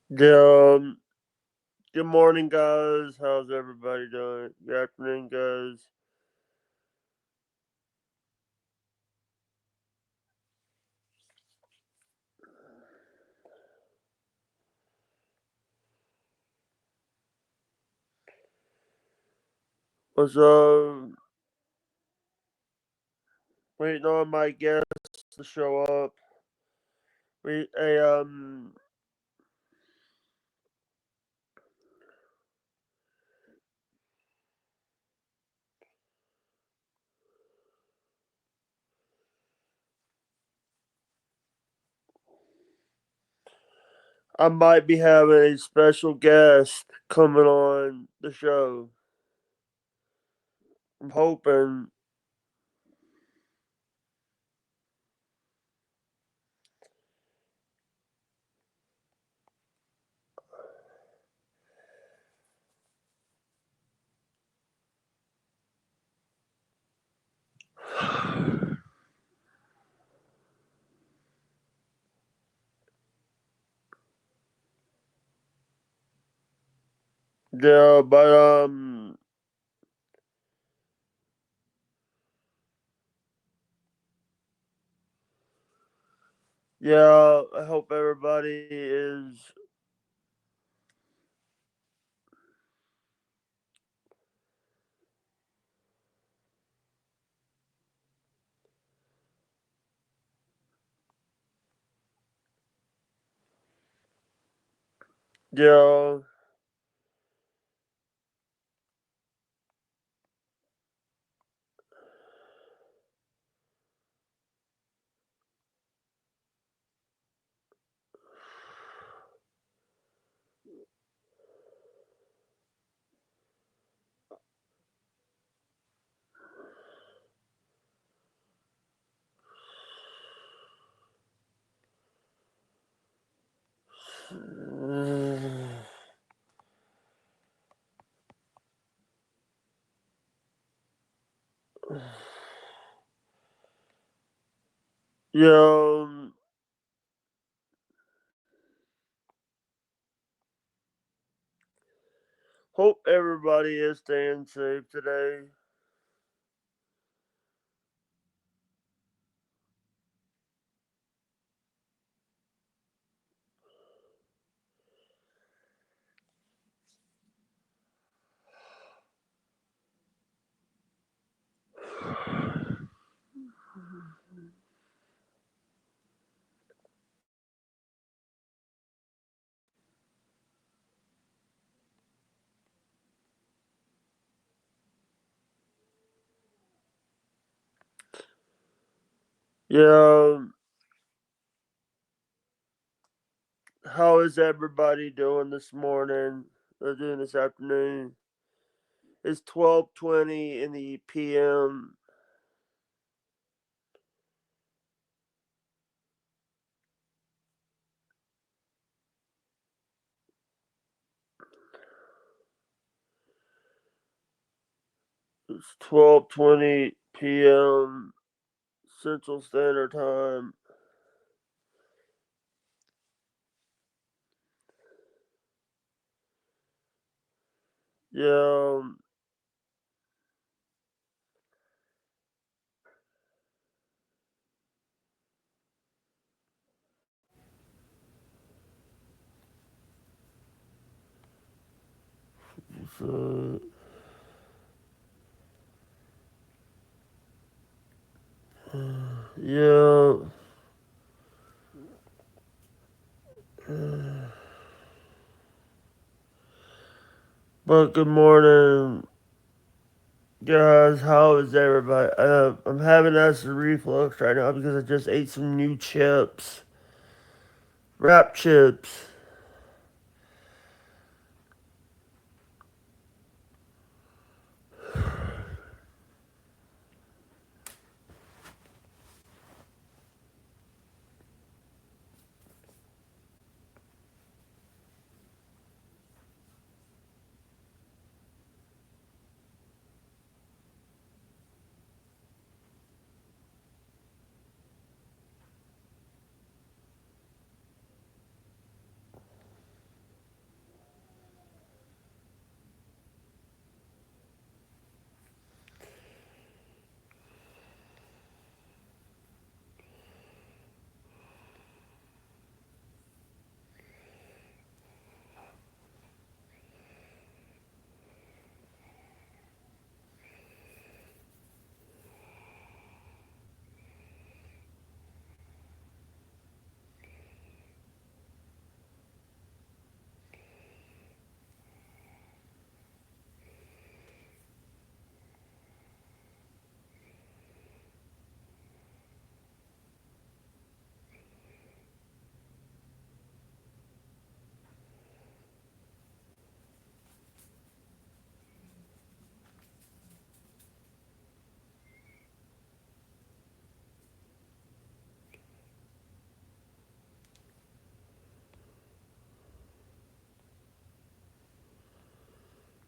Yeah, good morning, guys. How's everybody doing? Good afternoon, guys. What's waiting on my guests to show up. We, hey, I might be having a special guest coming on the show. I'm hoping. Yeah, but yeah. I hope everybody is. Yeah, yeah. Hope everybody is staying safe today. Yeah, how is everybody doing this morning? Doing this afternoon? It's 12:20 in the p.m. It's 12:20 p.m. Central Standard Time. Yeah, so, yeah. But good morning, guys. How is everybody? I'm having acid reflux right now because I just ate some new chips, wrap chips.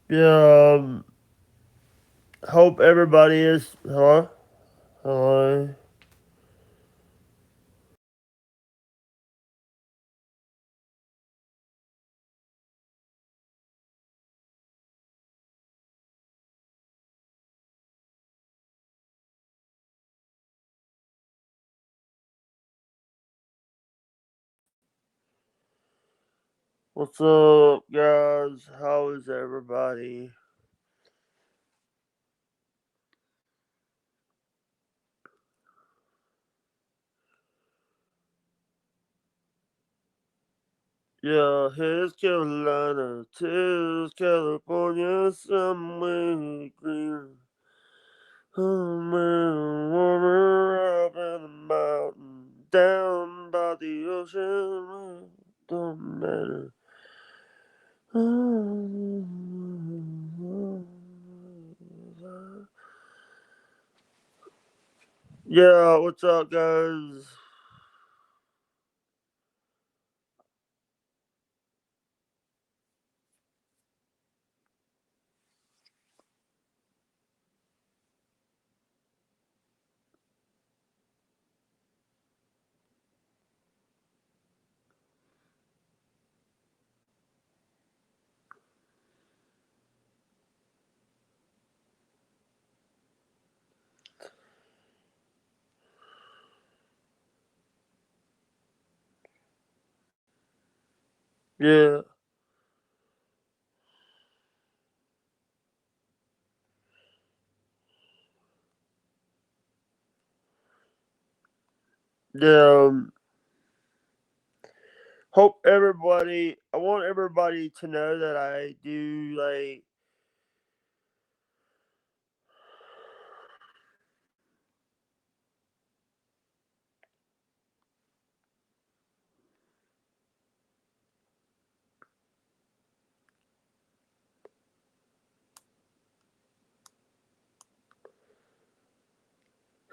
Yeah, hope everybody is. Hello? Hello? What's up, guys? How is everybody? Yeah, here's Carolina, tis California, somewhere green. Oh man, warmer up in the mountain, down by the ocean, don't matter. Yeah, what's up, guys? Yeah, yeah. Hope everybody. I want everybody to know that I do like.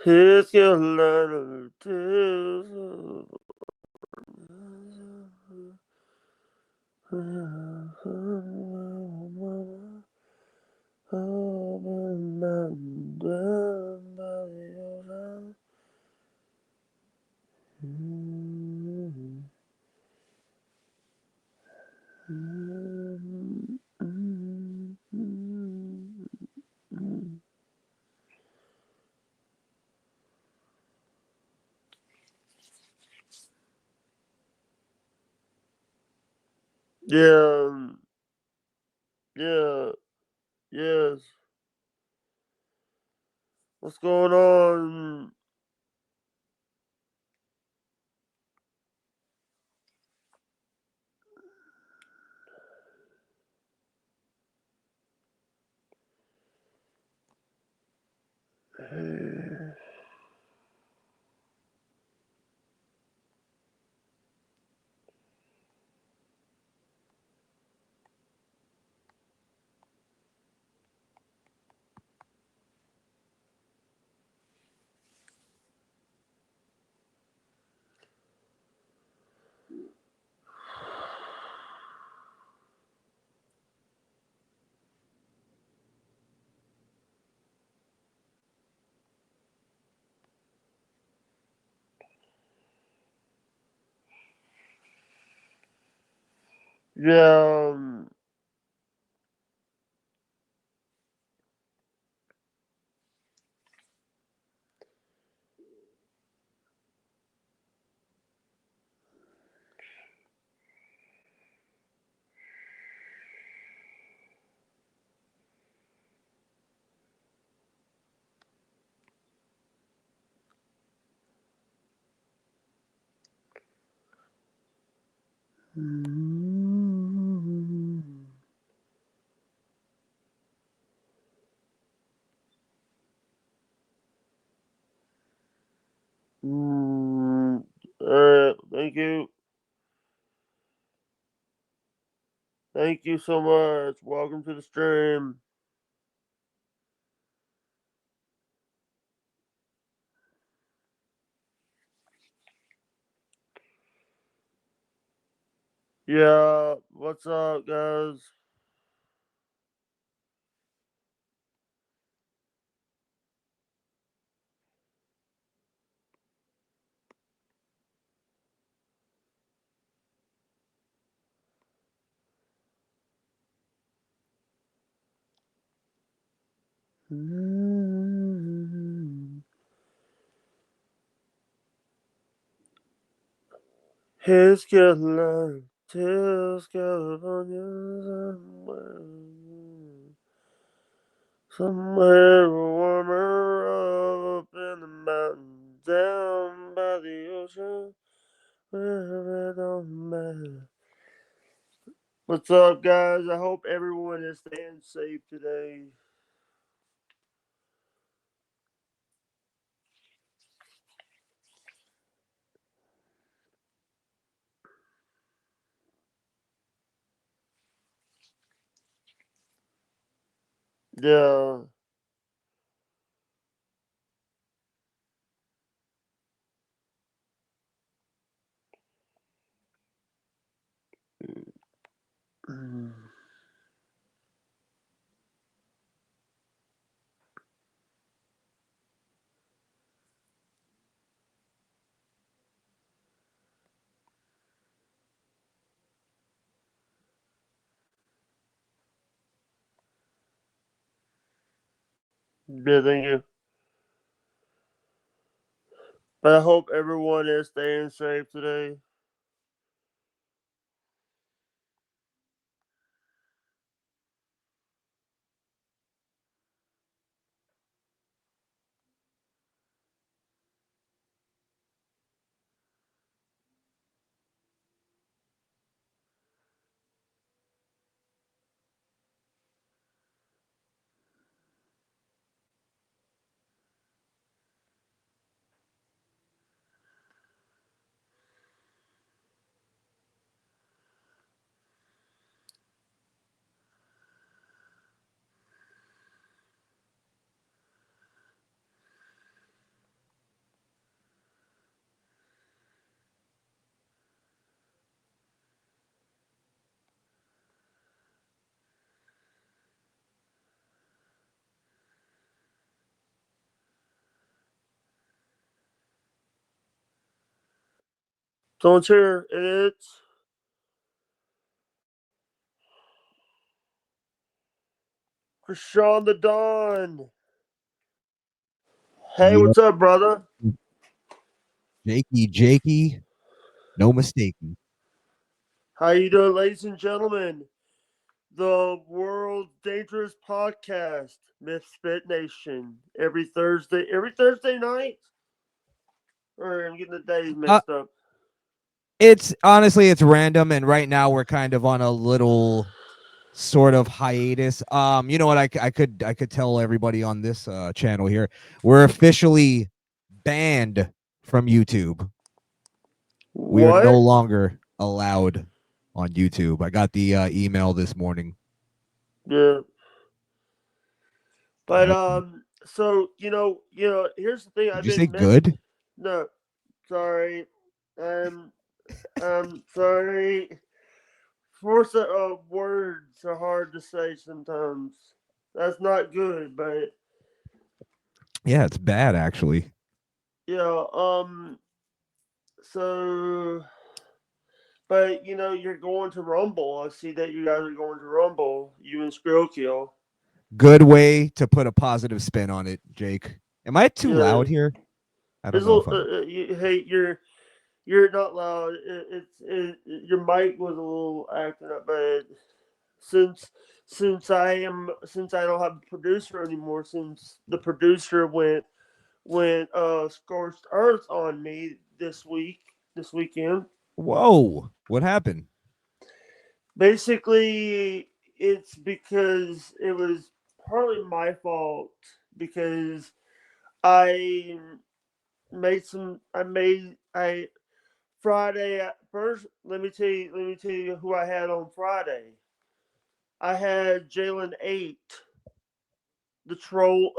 Here's Carolina, tis. Yeah, yeah, yes. What's going on? Yeah, thank you. Thank you so much. Welcome to the stream. Yeah, what's up, guys? Mm. Here's Carolina, tells California somewhere. Somewhere warmer up in the mountains, down by the ocean, where it don't matter. What's up, guys? I hope everyone is staying safe today. Yeah. Yeah, thank you. But I hope everyone is staying safe today. Someone's here, and it's Krishawn the Don. Hey, Yo, what's up, brother? Jakey, no mistaking. How you doing, ladies and gentlemen? The world's dangerous podcast, Misfit Nation. Every Thursday night. Or I'm getting the days Uh, mixed up. it's honestly it's random, and right now we're kind of on a little sort of hiatus. You know what? I could tell everybody on this channel here, we're officially banned from YouTube. We are no What? longer allowed on YouTube. I got the email this morning. Yeah. But Yep. so here's the thing. Did I've you say been mess. good? No, sorry. Um, sorry. Force words are hard to say sometimes. That's not good, but Yeah, it's bad actually. yeah. So, but you're going to Rumble. I see that you guys are going to Rumble. You and Skrillkill. Good way to put a positive spin on it, Jake. Am I too Yeah. loud here? I don't There's know if I'm. hey, you're not loud. Your mic was a little acting up, but since since I don't have a producer anymore, since the producer went scorched earth on me this weekend. Whoa! What happened? Basically, it's because it was partly my fault because I I Friday first. Let me tell you who I had on Friday. I had Jalen 8, the troll.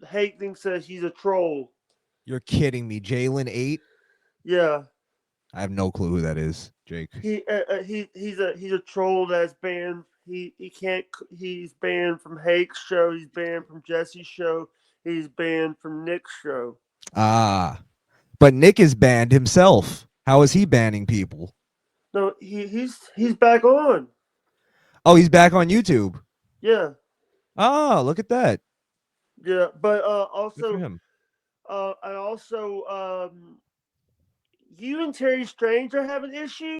Hate thinks that he's a troll. You're kidding me. Jalen 8? Yeah, I have no clue who that is, Jake. he's a troll that's banned. He can't. He's banned from Hake's show. He's banned from Jesse's show. He's banned from Nick's show. Ah, but Nick is banned himself. How is he banning people? No, he's back on. Oh, he's back on YouTube. Yeah, Oh, look at that. Yeah, but Good for also, him. I also, you and Terry Strange are having issues.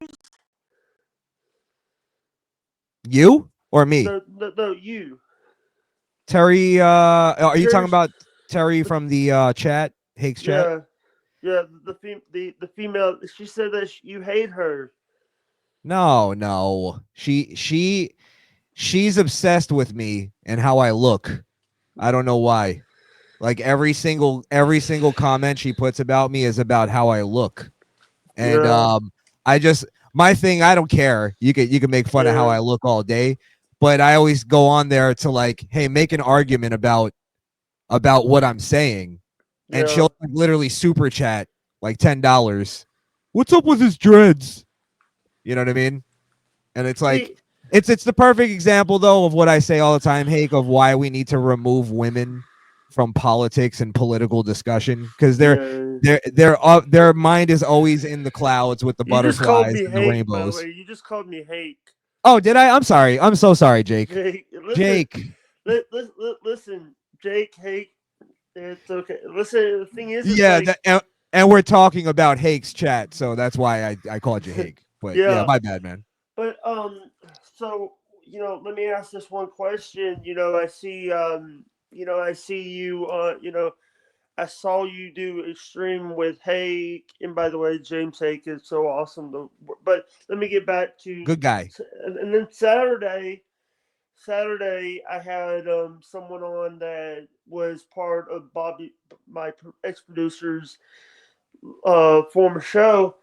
You or me? No, no, no, you, Terry, are you Terry. talking about Terry from the chat, Hake's chat? Yeah, yeah. The female. She said that you hate her. No, no. She's obsessed with me and how I look. I don't know why. Like every single comment she puts about me is about how I look. And Yeah, I just my thing, I don't care. You can make fun of how yeah, I look all day, but I always go on there to like, hey, make an argument about what I'm saying. And yeah. she'll like, literally super chat like $10. What's up with his dreads? You know what I mean? And it's like See, it's the perfect example though of what I say all the time, Hake, of why we need to remove women from politics and political discussion because yeah. their mind is always in the clouds with the You just called butterflies me and the Hake, by the rainbows. way. You just called me Hake. Oh, did I? I'm sorry. I'm so sorry, Jake. Jake, listen, Jake. listen, Jake, Hake. It's okay. Listen, the thing is Yeah, like, and we're talking about Hake's chat, so that's why I called you Hake. But yeah, yeah. my bad, man. But so let me ask this one question. I see, I see you. I saw you do a stream with Hake, and by the way, James Hake is so awesome. But let me get back to, Good guy. and then Saturday, I had someone on that was part of Bobby, my ex producer's former show,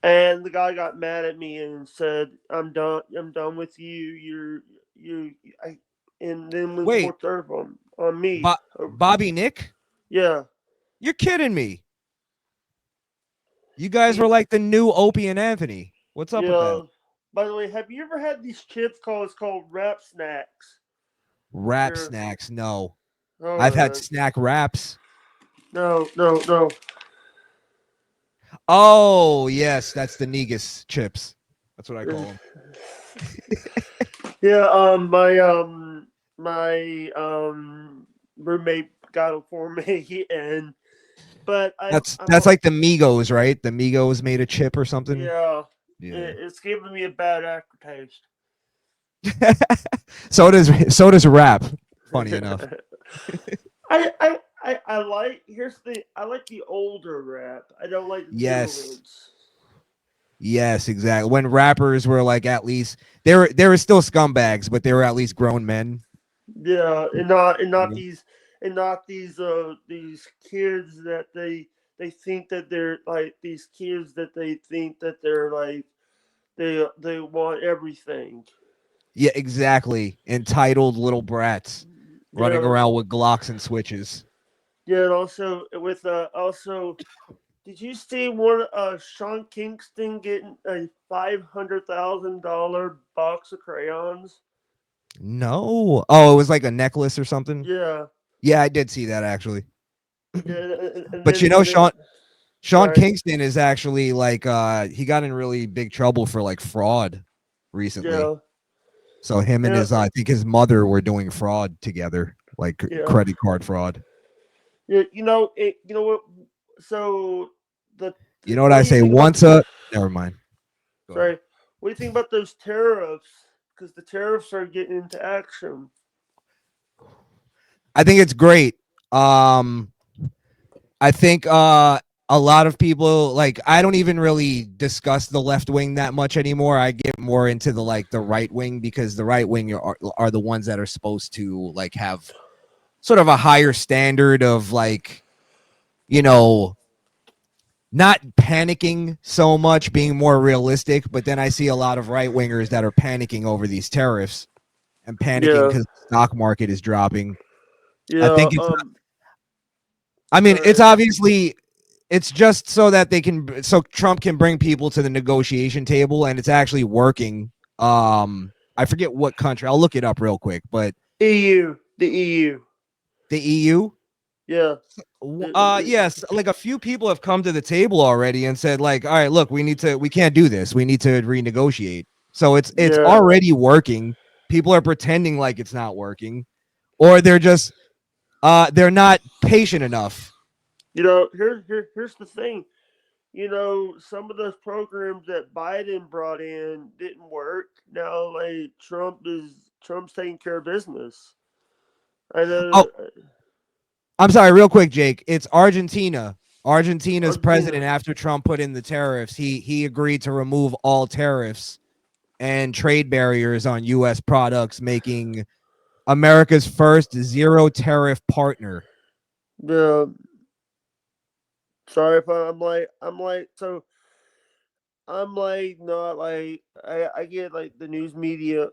and the guy got mad at me and said, "I'm done. I'm done with you. You." And then went Wait, forth on me. Bobby Nick? Yeah, You're kidding me. You guys were he, like the new Opie and Anthony. What's up with yeah. that? By the way, have you ever had these chips called? It's called Rap Snacks. Rap They're snacks? No. I've had oh snack wraps. no, no, no. Oh, yes, that's the Negus chips. That's what I call them. Yeah, my roommate got them for me, and but I'm That's like the Migos, right? The Migos made a chip or something. yeah, Yeah. it's giving me a bad aftertaste. So does rap. Funny enough. I like here's the I like the older rap. I don't like the newer Yes. ones. Yes, exactly. When rappers were like at least they were still scumbags, but they were at least grown men. Yeah, and not these kids that they think that they're like these kids that they think that they're like they want everything. Yeah, exactly. Entitled little brats running Yeah, around with Glocks and switches. yeah, and also, did you see one Sean Kingston getting a $500,000 box of crayons? No. Oh, it was like a necklace or something. Yeah, Yeah, I did see that actually. yeah, and But then and then Sean sorry, Kingston is actually like he got in really big trouble for like fraud recently. yeah, So him and yeah, his I think his mother were doing fraud together, like yeah, credit card fraud. yeah. You know what? So You know what what I do you say? think about Once a never mind. Go ahead. sorry? What do you think about those tariffs? Because the tariffs are getting into action. I think it's great. Um I think a lot of people like I don't even really discuss the left wing that much anymore. I get more into the right wing because the right wing are the ones that are supposed to like have sort of a higher standard of like, you know, not panicking so much, being more realistic, but then I see a lot of right wingers that are panicking over these tariffs and panicking Yeah, cuz the stock market is dropping. I yeah. think I mean, it's Sorry. obviously it's just so that so Trump can bring people to the negotiation table and it's actually working. I forget what country. I'll look it up real quick, but EU, the EU. the EU. Yeah. The Yes, like a few people have come to the table already and said like, "All right, look, we can't do this. We need to renegotiate." So it's yeah. already working. People are pretending like it's not working or they're just They're not patient enough. Here's the thing. Some of those programs that Biden brought in didn't work. Now, like Trump's taking care of business. I Oh, know I'm sorry, real quick, Jake. It's Argentina. Argentina's president, Argentina. after Trump put in the tariffs, he agreed to remove all tariffs and trade barriers on U.S. products, making America's first zero tariff partner. The Sorry if I'm like not like I get like the news media.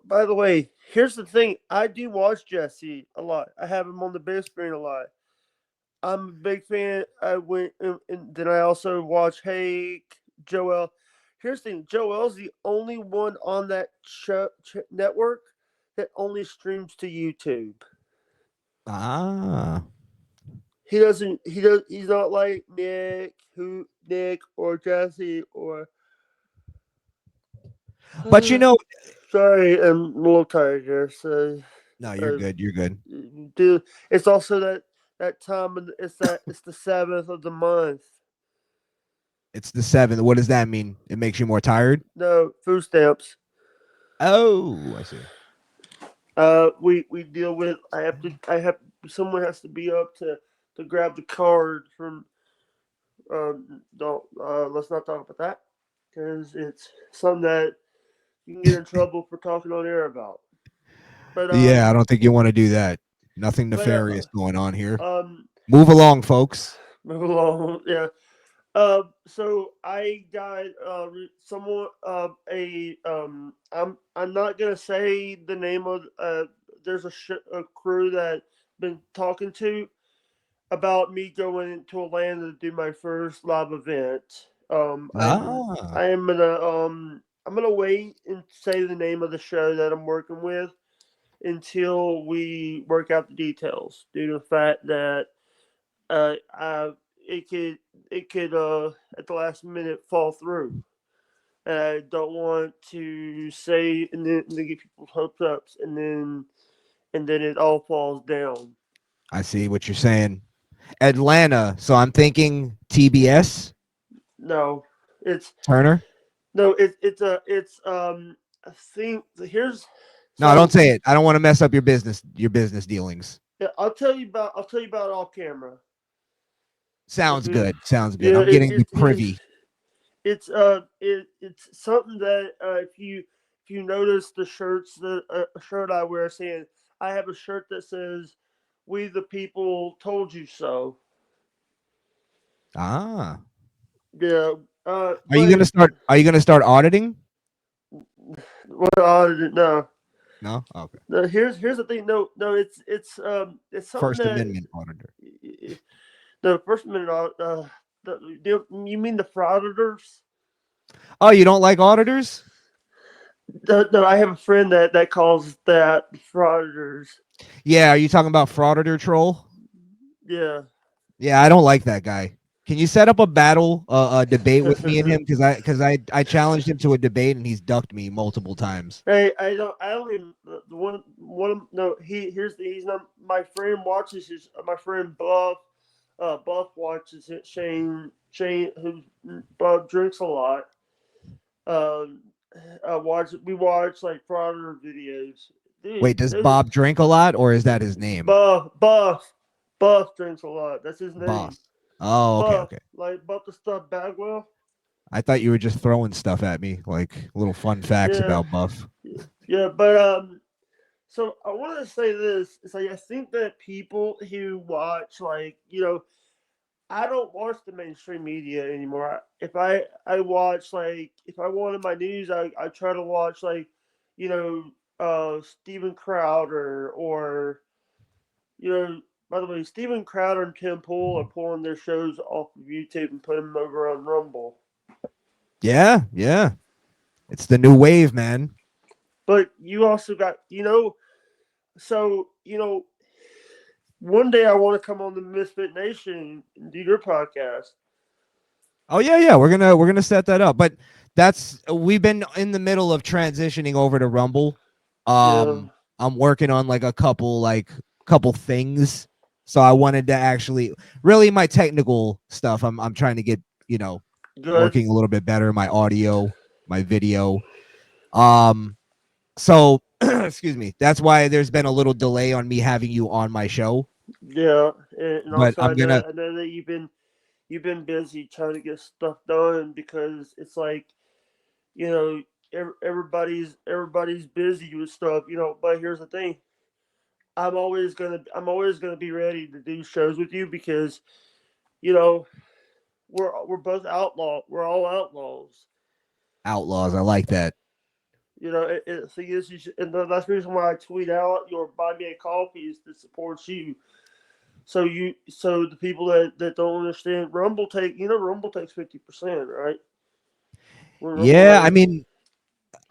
By the way, here's the thing. I do watch Jesse a lot. I have him on the big screen a lot. I'm a big fan. I went and then I also watch Hake, Joel. Here's the thing. Joel's the only one on that network that only streams to YouTube. Ah. He doesn't. He does. He's not like Nick or Jesse or. But Sorry, I'm a little tired here. So, no, you're uh, good. You're good. do it's also that time and it's the 7th of the month. It's the 7th. What does that mean? It makes you more tired? No food stamps. Oh, I see. We deal with. I have someone has to be up to grab the card from. Don't let's not talk about that because it's something that you can get in trouble for talking on air about. But Yeah, I don't think you want to do that. Nothing but nefarious going on here. um, Move along, folks. move along. Yeah. So I got someone a I'm not gonna say the name of there's a crew that been talking to about me going to Atlanta to do my first live event. Ah, I'm gonna wait and say the name of the show that I'm working with until we work out the details, due to the fact that I it could at the last minute fall through. And I don't want to say and then get people's hopes up and then it all falls down. I see what you're saying. Atlanta. So I'm thinking TBS No, it's Turner. no, it's I think here's No, don't so say it. I don't want to mess up your business dealings. yeah, I'll tell you about it off camera. Sounds Okay. good. Sounds good. Yeah, I'm getting to be privy. it's something that if you notice the shirts that a shirt I wear saying I have a shirt that says "We the people told you so." Ah. Yeah, Are you but gonna start are you gonna start auditing? well, I didn't know. No? Okay. No, here's the thing. No, it's something First that Amendment auditor. the first minute. You mean the frauditors? Oh, you don't like auditors? No, I have a friend that calls that frauditors. Yeah, are you talking about frauditor troll? Yeah. Yeah, I don't like that guy. Can you set up a battle, a debate with me and him? Because I challenged him to a debate and he's ducked me multiple times. Hey, I don't even the one no he's not my friend watches his my friend Buff watches it Shane who Buff drinks a lot. Um, we watch like frauder videos. Dude, Wait, does Bob drink a lot or is that his name? Buff Buff Buff drinks a lot. That's his name. Boss. Oh, okay, Buff okay. like Buff the stuff Bagwell. I thought you were just throwing stuff at me, like little fun facts Yeah, about Buff. yeah, but so I wanted to say this. It's like I think that people who watch, like, I don't watch the mainstream media anymore. If I watch, like, if I wanted my news, I try to watch, like, you know Steven Crowder or you know. By the way, Steven Crowder and Tim Pool are pulling their shows off of YouTube and putting them over on Rumble. Yeah, yeah. It's the new wave, man. But you also got, so one day I want to come on the Misfit Nation and do your podcast. Oh yeah, yeah. We're gonna set that up. But that's we've been in the middle of transitioning over to Rumble. Yeah. I'm working on like a couple like couple things. So I wanted to actually really my technical stuff. I'm trying to get, you know, Good. working a little bit better, my audio, my video. Um so excuse me. That's why there's been a little delay on me having you on my show, Yeah, and but also I'm gonna I know that you've been busy trying to get stuff done because it's like you know everybody's busy with stuff. You know, but here's the thing: I'm always gonna be ready to do shows with you because you know we're both outlaw. We're all outlaws. outlaws. I like that. You know, so yes, and that's the reason why I tweet out your buy me a coffee is to support you. So the people that don't understand Rumble takes 50%, right? When Rumble Yeah, I raise, mean,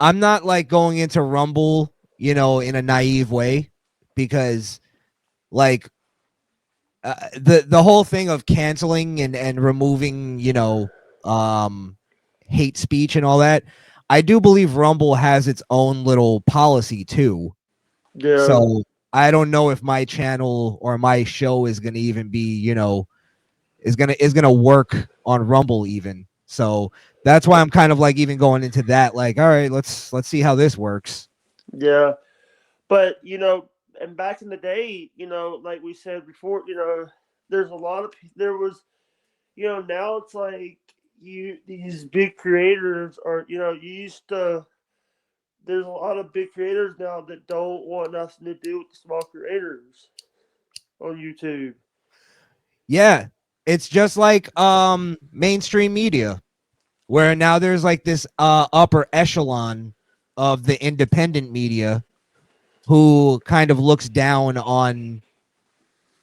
I'm not like going into Rumble, in a naive way because like the whole thing of canceling and removing, um hate speech and all that. I do believe Rumble has its own little policy too. yeah, So I don't know if my channel or my show is going to even be, is gonna work on Rumble even. So that's why I'm kind of like even going into that. Like, all right, let's see how this works. yeah. But and back in the day, like we said before, there's a lot of there was, now it's like these big creators are, you used to. There's a lot of big creators now that don't want nothing to do with the small creators on YouTube. Yeah, it's just like mainstream media, where now there's like this upper echelon of the independent media who kind of looks down on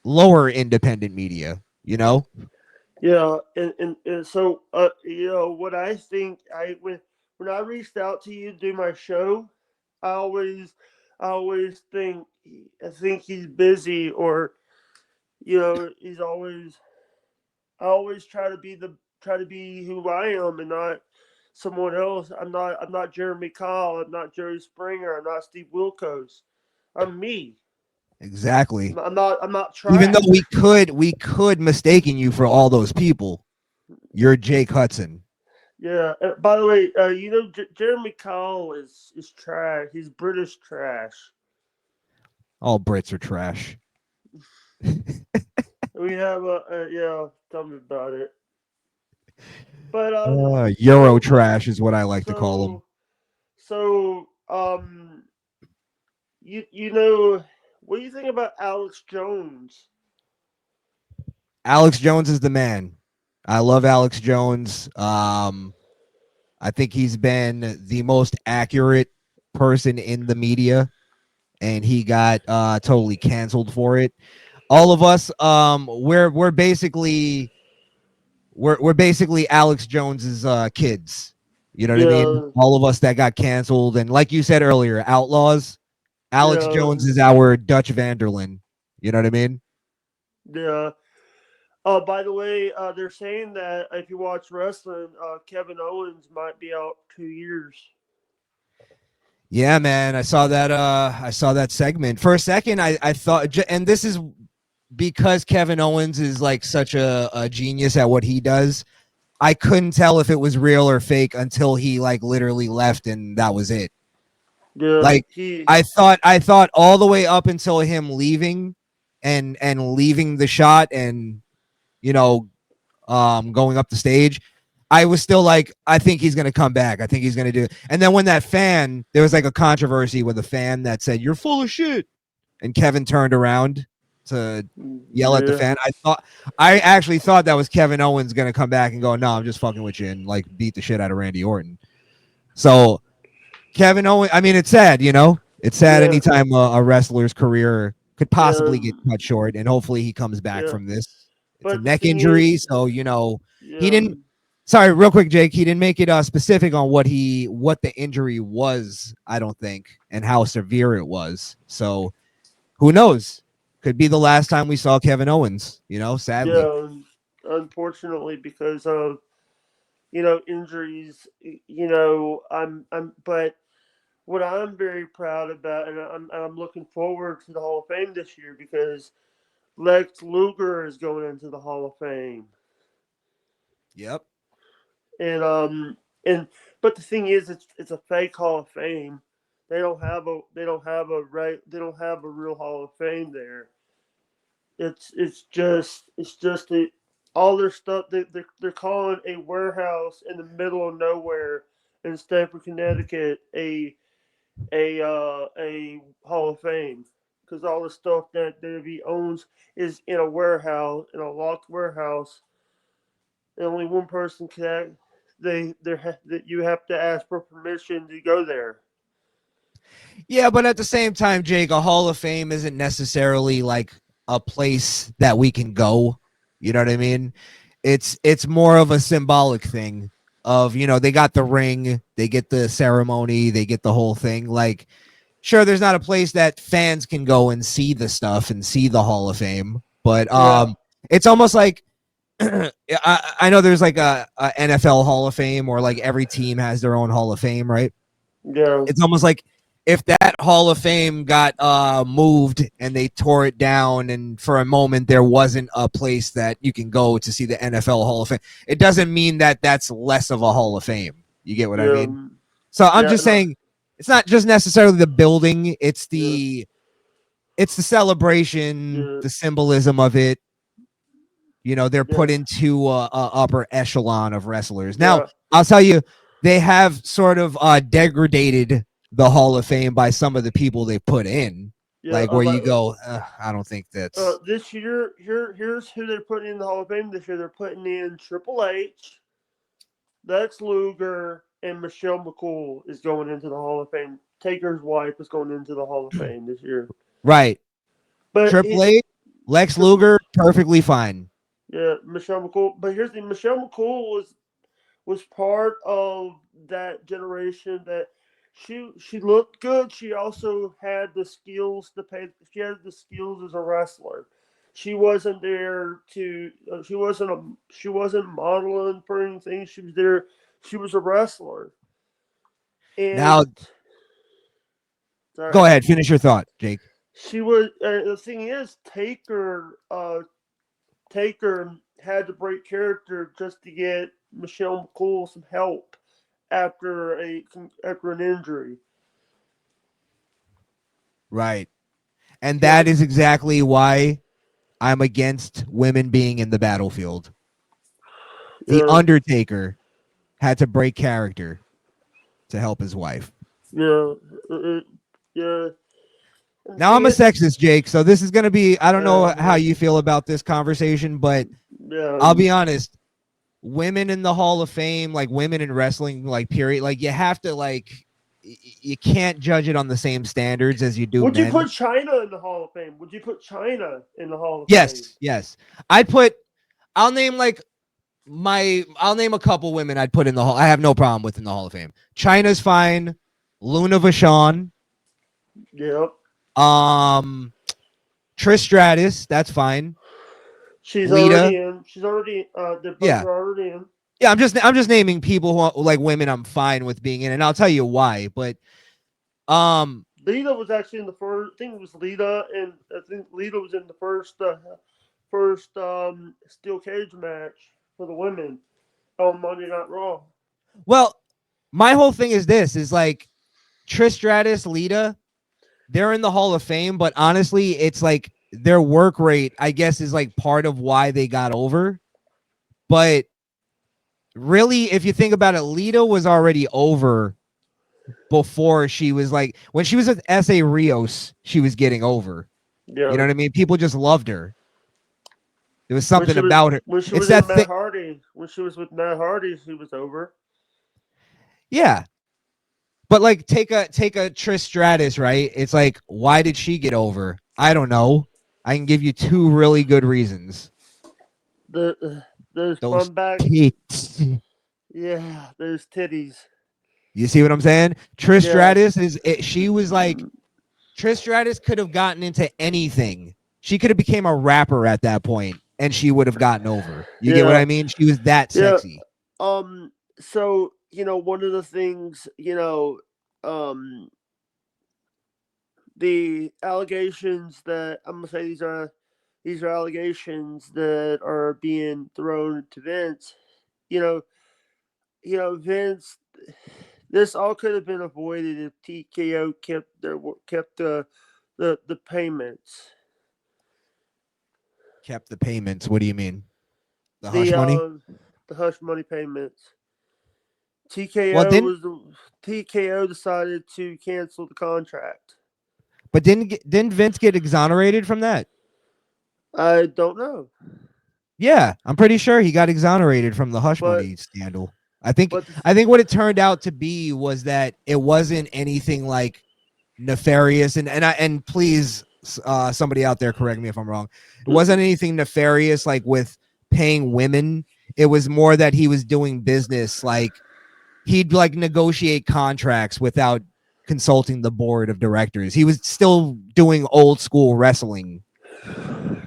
lower independent media. Yeah, and so what I think when I reached out to you to do my show, I always I always I think he's busy or he's always I always try to be who I am and not someone else. I'm not Jeremy Kyle. I'm not Jerry Springer. I'm not Steve Wilkos. I'm me. Exactly. I'm not Even though trash. we could mistaken you for all those people. You're Jake Hudson. Yeah. By the way, Jeremy Kyle is trash. He's British trash. All Brits are trash. We have yeah. Tell me about it. But Euro trash is what I like to call them. so so you know what do you think about Alex Jones? Alex Jones is the man. I love Alex Jones. I think he's been the most accurate person in the media, and he got totally canceled for it. All of us, we're basically we're basically Alex Jones's kids. You know what I mean? Yeah, All of us that got canceled, and like you said earlier, outlaws. Alex yeah, Jones is our Dutch Vanderlyn. You know what I mean? yeah. By the way, they're saying that if you watch wrestling, Kevin Owens might be out 2 years. Yeah, man. I saw that. I saw that segment. For a second, I thought, and this is because Kevin Owens is like such a genius at what he does. I couldn't tell if it was real or fake until he like literally left, and that was it. Yeah, Like I thought all the way up until him leaving, and leaving the shot, and you know going up the stage. I was still like, I think he's gonna come back. I think he's gonna do it. And then when that fan, there was like a controversy with a fan that said, "You're full of shit," and Kevin turned around to yell at the yeah, fan. I actually thought that was Kevin Owens gonna come back and go, "No, I'm just fucking with you," and like beat the shit out of Randy Orton. So Kevin Owens, I mean, it's sad, It's sad yeah, anytime a wrestler's career could yeah, possibly get cut short, and hopefully he comes back yeah. from this. It's a But the neck thing is, injury, so he yeah, didn't. Sorry, real quick, Jake. He didn't make it specific on what the injury was. I don't think, and how severe it was. So who knows? Could be the last time we saw Kevin Owens. Sadly. yeah. Unfortunately, because of injuries, but what I'm very proud about, and I'm looking forward to the Hall of Fame this year because Lex Luger is going into the Hall of Fame, Yep. and but the thing is, it's a fake Hall of Fame. They don't have a real Hall of Fame there. It's just all their stuff. They're calling a warehouse in the middle of nowhere in Stamford, Connecticut, a Hall of Fame because all the stuff that he owns is in a warehouse, in a locked warehouse, and only one person can. That you have to ask for permission to go there. Yeah, but at the same time, Jake, a Hall of Fame isn't necessarily like a place that we can go. You know what I mean? It's more of a symbolic thing of, they got the ring, they get the ceremony, they get the whole thing. Like, sure, there's not a place that fans can go and see the stuff and see the Hall of Fame, but Yeah, it's almost like I know there's like a NFL Hall of Fame, or like every team has their own Hall of Fame, right? yeah, It's almost like if that Hall of Fame got moved and they tore it down, and for a moment there wasn't a place that you can go to see the NFL Hall of Fame, it doesn't mean that that's less of a Hall of Fame. You get what I yeah, mean? So I'm yeah, just no, saying it's not just necessarily the building, yeah, it's the celebration, yeah, the symbolism of it. They're put yeah, into a upper echelon of wrestlers. Now, yeah, I'll tell you, they have sort of degraded the Hall of Fame by some of the people they put in, yeah. like where you go, I don't think that's This year, here's who they're putting in the Hall of Fame this year. They're putting in Triple H, Lex Luger, and Michelle McCool is going into the Hall of Fame. Taker's wife is going into the Hall of Fame this year. right. But Triple H, Lex Triple, Luger, perfectly fine. yeah, Michelle McCool. But here's the Michelle McCool was part of that generation that she looked good. She also had the skills to pay. She had the skills as a wrestler. She wasn't there to. She wasn't modeling for anything. She was there. She was a wrestler. Now, And sorry, go ahead, finish your thought, Jake. she was. The thing is, Taker had to break character just to get Michelle McCool some help after an injury. Right. And He had that to, is exactly why I'm against women being in the battlefield. The yeah, Undertaker had to break character to help his wife. yeah, yeah. And the Now thing I'm a is, sexist, Jake. So this is gonna be, I don't know how uh, you feel about this conversation, but yeah, I'll be honest. Women in the Hall of Fame, like women in wrestling, like period, like you have to you can't judge it on the same standards as you do would you men. put China in the Hall of Fame? Would you put China in the Hall of Fame? Yes, yes. I'd put I'll name like I'll name a couple women I'd put in the hall. I have no problem with in the Hall of Fame. China's fine. Luna Vachon, Yep. um, Trish Stratus, that's fine. She's Lita, already in. She's already. They both yeah, are already in. yeah. I'm just naming people who like women. I'm fine with being in, and I'll tell you why. But um, Lita was actually in the first. I think it was Lita, and I think Lita was in the first steel cage match for the women on Monday Night Raw. well, my whole thing is this: is like Trish Stratus, Lita, they're in the Hall of Fame, but honestly, it's like their work rate, I guess, is like part of why they got over. But really, if you think about it, Lita was already over before she was like when she was with S.A. Rios, she was getting over. You know Yeah. what I mean? People just loved her. There was When something she was about her. when she It's was that in thing. Matt Hardy, when she was with Matt Hardy, she was over. Yeah. But like take a Trish Stratus, right? It's like, why did she get over? I don't know. I can give you two really good reasons. Those Those front back, tits. yeah, those titties, You see what I'm saying? Trish yeah, Stratus she was like Trish Stratus could have gotten into anything. She could have became a rapper at that point and she would have gotten over. You get what yeah, I mean? She was that yeah. sexy. So one of the things um the allegations that I'm gonna say these are allegations that are being thrown to Vince. You know, Vince. This all could have been avoided if TKO kept the payments. Kept the payments. What do you mean? The The hush money? the hush money payments. Well, TKO didn't was the TKO decided to cancel the contract. but didn't Vince get exonerated from that? I don't know, Yeah, I'm pretty sure he got exonerated from the hush but money scandal. I think but the, I think what it turned out to be was that it wasn't anything like nefarious, and please, somebody out there correct me if I'm wrong. It wasn't anything nefarious like with paying women. It was more that he was doing business, like he'd like negotiate contracts without consulting the board of directors. He was still doing old school wrestling.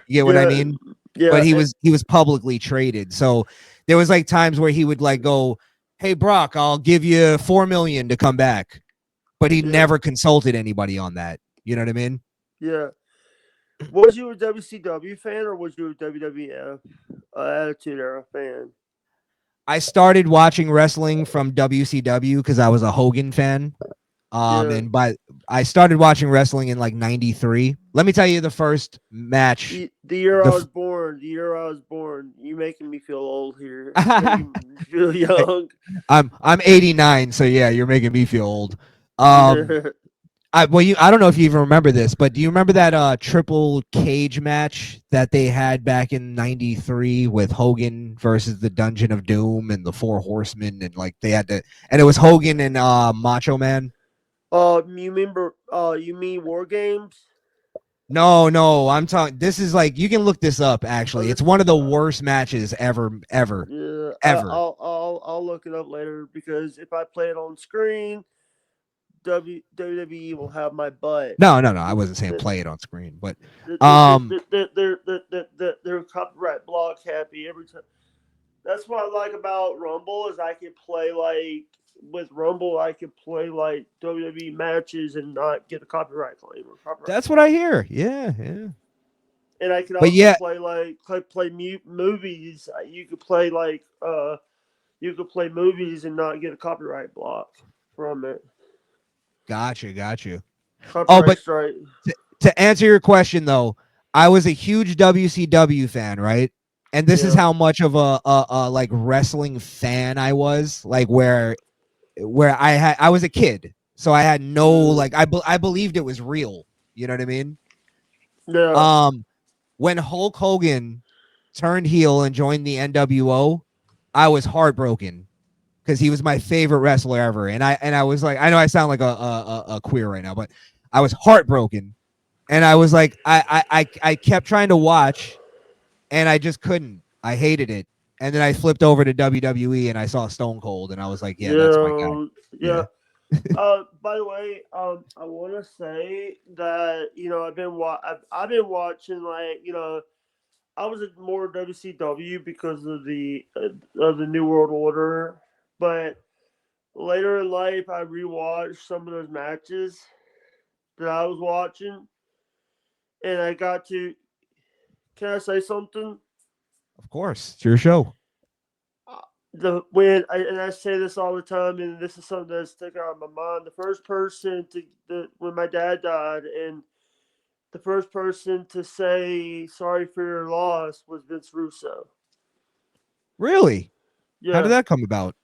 You get what I yeah, mean? yeah, But he was publicly traded. So there was like times where he would like go, "Hey Brock, I'll give you 4 million to come back," but he yeah, never consulted anybody on that. You know what I mean? yeah. Was you a WCW fan or was you a WWF Attitude Era fan? I started watching wrestling from WCW because I was a Hogan fan. Yeah, And by I started watching wrestling in like '93. Let me tell you the first match. the year I The was born. The year I was born. You making me feel old here. Making me feel young. I'm 89, so yeah, you're making me feel old. Um, Yeah, I don't know if you even remember this, but do you remember that triple cage match that they had back in '93 with Hogan versus the Dungeon of Doom and the Four Horsemen, and like they had to, and it was Hogan and Macho Man. you remember? You mean War Games? No, no, I'm talking. This is like you can look this up. Oh, Actually, it's this. one of the worst matches ever, ever, Yeah, ever. I'll look it up later because if I play it on screen, WWE will have my butt. No, no, no. I The, wasn't saying the, play it on screen, but um, they're copyright block happy every time. That's what I like about Rumble is I can play like with Rumble I can play like WWE matches and not get a copyright claim or copyright that's what I strike. hear. Yeah, yeah. And I can But also yeah, play like movies. You could play like you could play movies and not get a copyright block from it. gotcha, gotcha. Oh, Copyright but strike. to answer your question though, I was a huge WCW fan, right? And this is Yeah. how much of a like wrestling fan I was, like where I was a kid, so I had no Mm, like I believed it was real. You know what I mean? yeah. Um, when Hulk Hogan turned heel and joined the NWO, I was heartbroken because he was my favorite wrestler ever, and I was like, I know I sound like a queer right now, but I was heartbroken, and I was like, I kept trying to watch, and I just couldn't. I hated it, and then I flipped over to WWE and I saw Stone Cold, and I was like, yeah, that's my guy. Yeah. Yeah. Yeah, By the way, I want to say that I've been watching like I was at more WCW because of the New World Order, but later in life I rewatched some of those matches that I was watching, and I got to. Can I say something? of course, it's your show. The when I, and I say this all the time, and this is something that's sticking out of my mind. The first person when my dad died, and the first person to say sorry for your loss was Vince Russo. Really? How did Yeah, that come about?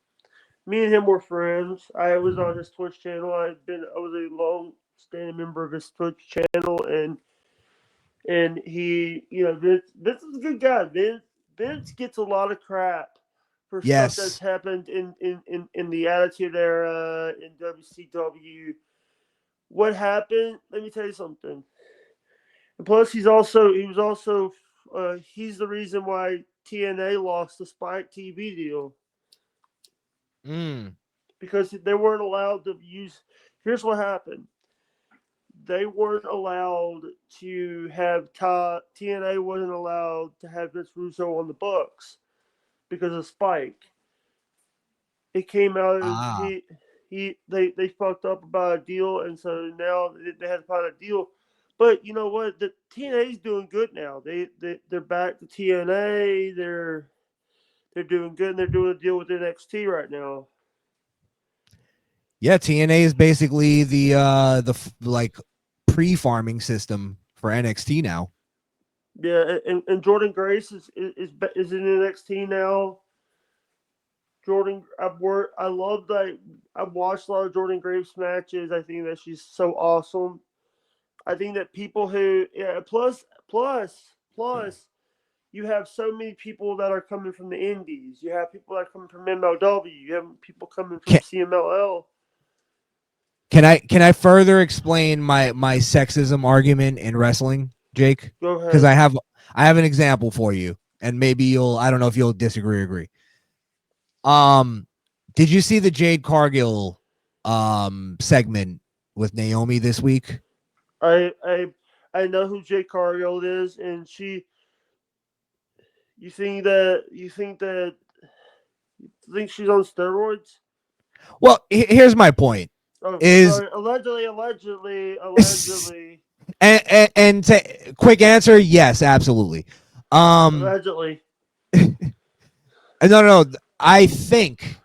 me and him were friends. I was on his Twitch channel. I was a long standing member of his Twitch channel, and he Vince is a good guy. Vince gets a lot of crap for stuff that's Yes. happened in the Attitude Era in WCW. What happened? Let me tell you something. And plus, he's the reason why TNA lost the Spike TV deal Mm. because they weren't allowed to use. Here's what happened: they weren't allowed to have TNA wasn't allowed to have Vince Russo on the books because of Spike. It came out of Ah. they fucked up about a deal, and so now they had to find a deal. But you know what? The TNA's doing good now. They're back to TNA. They're doing good, and they're doing a deal with NXT right now. Yeah, TNA is basically like pre-farming system for NXT now. Yeah, and Jordan Grace is in NXT now. Jordan, I love that. I've watched a lot of Jordan Grace matches. I think that she's so awesome. I think that people who plus you have so many people that are coming from the indies. You have people that are coming from MLW. You have people coming from Can, CMLL. can I further explain my sexism argument in wrestling, Jake? Go Because ahead. I have an example for you, and maybe you'll I don't know if you'll disagree or agree. Um, did you see the Jade Cargill segment with Naomi this week? I I I know who Jay Cargill is, and she. You think she's on steroids? Well, here's my point: Oh, is sorry. Allegedly. and to, quick answer, yes, absolutely. Um, Allegedly. no, I think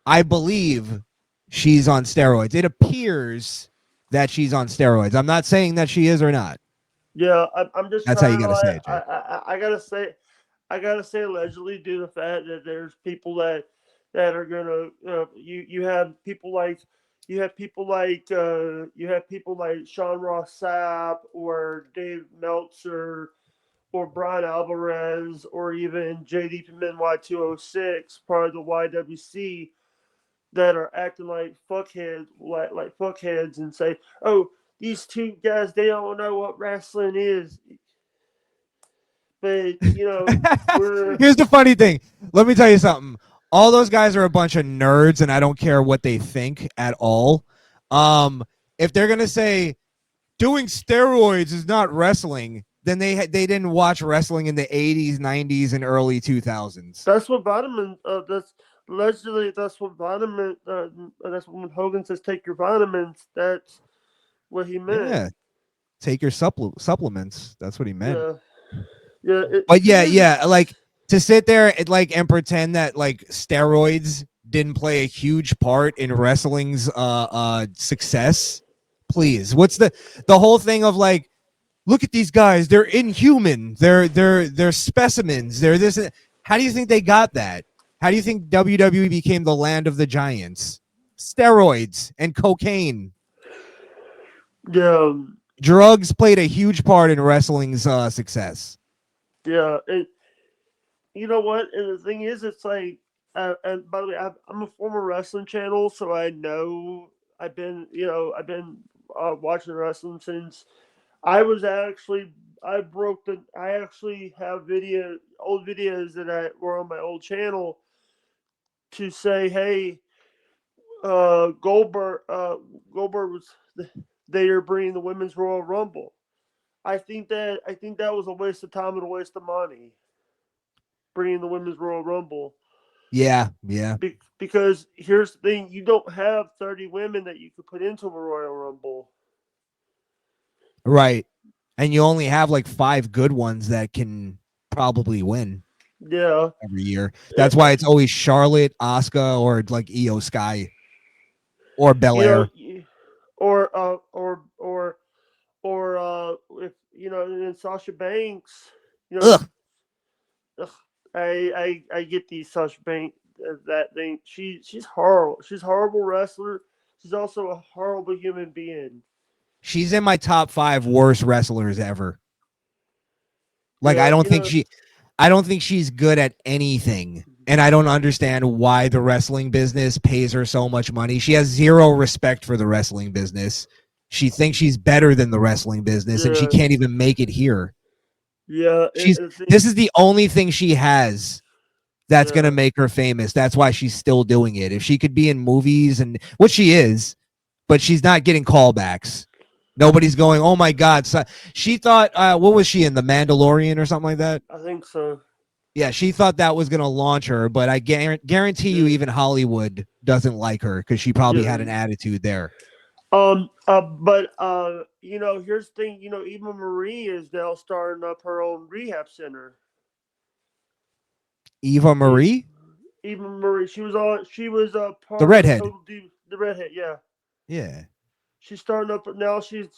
I believe she's on steroids. It appears that she's on steroids. I'm not saying that she is or not. Yeah, I'm just That's how you trying to got to say like it, Jake. I gotta say allegedly due to the fact that there's people that are gonna you have people like Sean Ross Sapp or Dave Meltzer or Brian Alvarez or even JD from NY206 part of the YWC that are acting like fuckheads and say, "Oh, these two guys they don't know what wrestling is." But we're Here's the funny thing. Let me tell you something. All those guys are a bunch of nerds, and I don't care what they think at all. Um, if they're gonna say doing steroids is not wrestling, then they didn't watch wrestling in the 80s, 90s, and early 2000s. that's what vitamin. That's allegedly that's what vitamin. That's when Hogan says take your vitamins. That's what he meant. Yeah, take your supplements. That's what he meant. Yeah, yeah. But She yeah, is. yeah, like to sit there and pretend that like steroids didn't play a huge part in wrestling's success. Please. What's the whole thing of like look at these guys, they're inhuman. They're specimens. They're this. How do you think they got that? How do you think WWE became the land of the giants? Steroids and cocaine. Yeah, Drugs played a huge part in wrestling's success. yeah. You know what? And the thing is, it's like, and by the way, I'm a former wrestling channel, so I know I've been watching wrestling since I was actually I actually have old videos that I were on my old channel to say, hey, Goldberg was they are bringing the women's Royal Rumble. I think that was a waste of time and a waste of money bringing the women's Royal Rumble. Yeah, yeah. Because here's the thing: you don't have 30 women that you could put into a Royal Rumble. Right. And you only have like 5 good ones that can probably win Yeah, every year. That's why it's always Charlotte, Asuka, or like Io Sky or you know, Belair. or if and Sasha Banks, you know, Ugh. ugh, I get these Sasha Banks that thing. She's horrible. She's a horrible wrestler. She's also a horrible human being. She's in my top 5 worst wrestlers ever. Like Yeah, I don't think she's good at anything. And I don't understand why the wrestling business pays her so much money. She has zero respect for the wrestling business. She thinks she's better than the wrestling business and she yeah, can't even make it here. yeah. She's this is the only thing she has that's going to Yeah, make her famous. That's why she's still doing it. If she could be in movies and what she is, but she's not getting callbacks. Nobody's going, "Oh my god." So she thought what was she in The Mandalorian or something like that? I think so. Yeah, she thought that was gonna launch her, but I guarantee you, Yeah, even Hollywood doesn't like her because she probably had yeah. an attitude there. But here's the thing. Eva Marie is now starting up her own rehab center. Eva E- Marie, Eva Marie, she was on. She was a the part of redhead. Total D, the redhead. Yeah, Yeah, she's starting up now. She's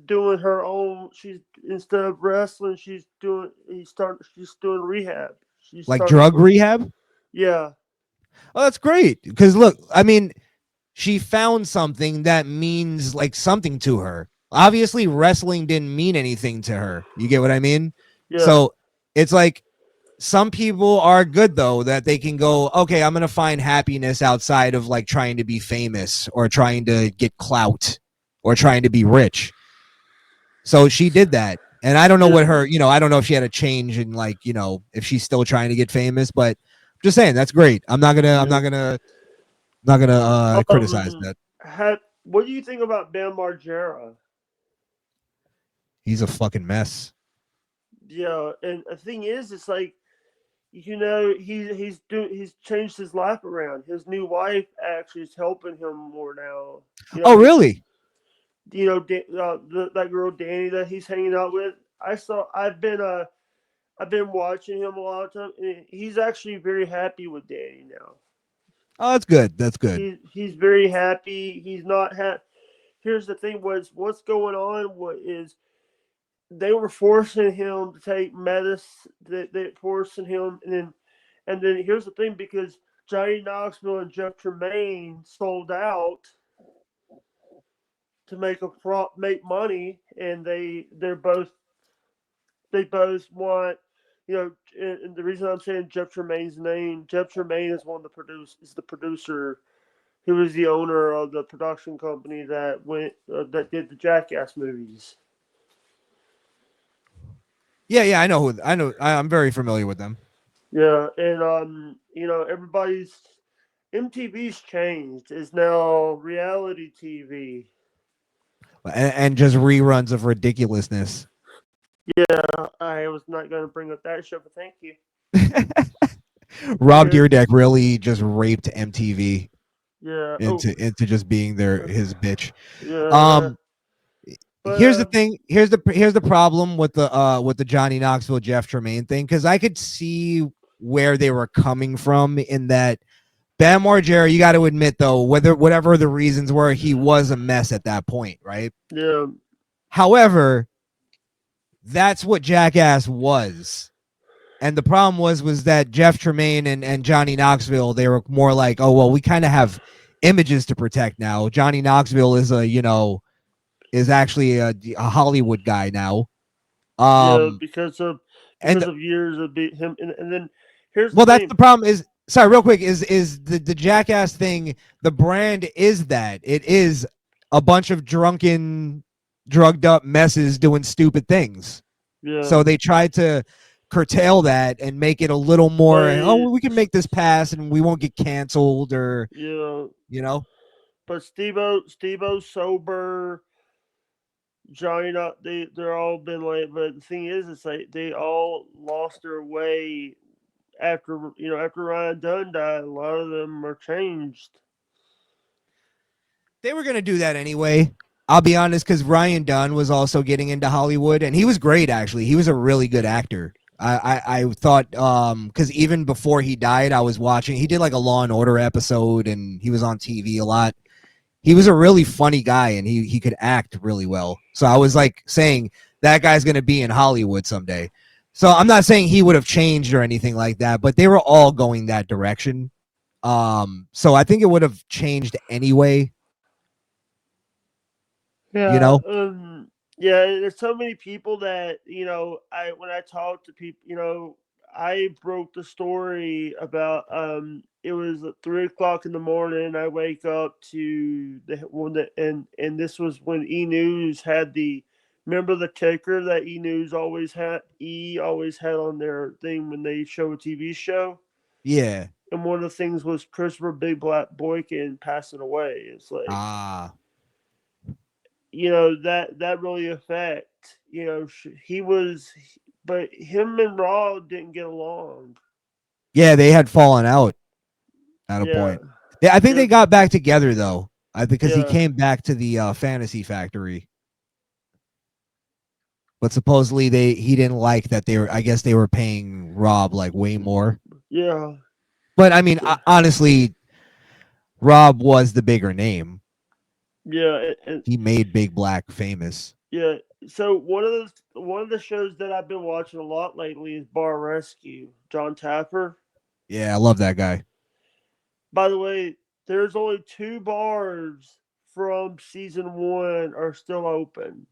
doing her own. She's instead of wrestling, She's doing rehab. She's like starting up drug her. rehab. Yeah, Oh, that's great. Because look, I mean, she found something that means like something to her. Obviously, wrestling didn't mean anything to her. You get what I mean? yeah, So it's like some people are good though that they can go, okay, I'm gonna find happiness outside of like trying to be famous or trying to get clout or trying to be rich. So she did that. And I don't know what yeah. her, I don't know if she had a change in like, if she's still trying to get famous, but I'm just saying that's great. Yeah. Not gonna criticize Um, that. what do you think about Bam Margera? He's a fucking mess. Yeah, and the thing is, it's like he's changed his life around. His new wife actually is helping him more now. Oh, really? That girl Danny that he's hanging out with. I've been watching him a lot of time, and he's actually very happy with Danny now. Oh, that's good. That's good. He's very happy. He's not Here's the thing: what's going on? What is they were forcing him to take medicine. They forcing him, and then here's the thing: because Johnny Knoxville and Jeff Tremaine sold out to make money, and they both want. And the reason I'm saying Jeff Tremaine's name, Jeff Tremaine is the producer. He was the owner of the production company that did the Jackass movies. Yeah, yeah, I know who I know. I'm very familiar with them. Yeah, and everybody's MTV's changed. It's now reality TV. And just reruns of ridiculousness. Yeah, I was not going to bring up that show, but thank you. Rob Because Deerdeck really just raped MTV yeah, oh, into just being his bitch. yeah, Um, but here's the thing. Here's the problem with the Johnny Knoxville Jeff Tremaine thing because I could see where they were coming from in that Bam Margera, you got to admit though, whatever the reasons were, he was a mess at that point, right? yeah, However, that's what Jackass was. And the problem was that Jeff Tremaine and Johnny Knoxville, they were more like, oh well, we kind of have images to protect now. Johnny Knoxville is is actually a Hollywood guy now. yeah, Um because and of years of him, and then here's the well, that's the thing. problem is sorry, real quick, is the Jackass thing, the brand is that it is a bunch of drunken, drugged up messes doing stupid things. Yeah, So they tried to curtail that and make it a little more, oh, but well, we can make this pass and we won't get canceled or, yeah, you know. but Steve-O sober, Johnny not they're all been like, but the thing is, it's like they all lost their way after Ryan Dunn died. A lot of them are changed. They were going to do that anyway. I'll be honest, because Ryan Dunn was also getting into Hollywood and he was great, actually. He was a really good actor. I thought because even before he died, I was watching. He did like a Law and Order episode, and he was on TV a lot. He was a really funny guy, and he could act really well. So I was like saying that guy's going to be in Hollywood someday. So I'm not saying he would have changed or anything like that, but they were all going that direction. So I think it would have changed anyway. You Yeah, know, yeah. There's so many people that I when I talk to people, I broke the story about it was at 3 o'clock in the morning. I wake up to the when the and this was when E News had the remember the ticker that E always had on their thing when they show a TV show. yeah. And one of the things was Christopher Big Black Boykin passing away. It's like Ah, that really affect he was. but him and Raw didn't get along. Yeah, they had fallen out at a Yeah, point. Yeah, I think yeah, they got back together though. I think because he yeah. came back to the Fantasy Factory, but supposedly he didn't like that they were. I guess they were paying Rob like way more. Yeah, But I mean, so, honestly, Rob was the bigger name. yeah, He made Big Black famous. yeah. So one of the shows that I've been watching a lot lately is Bar Rescue. John Tapper. Yeah, I love that guy. By the way, there's only two bars from season one are still open.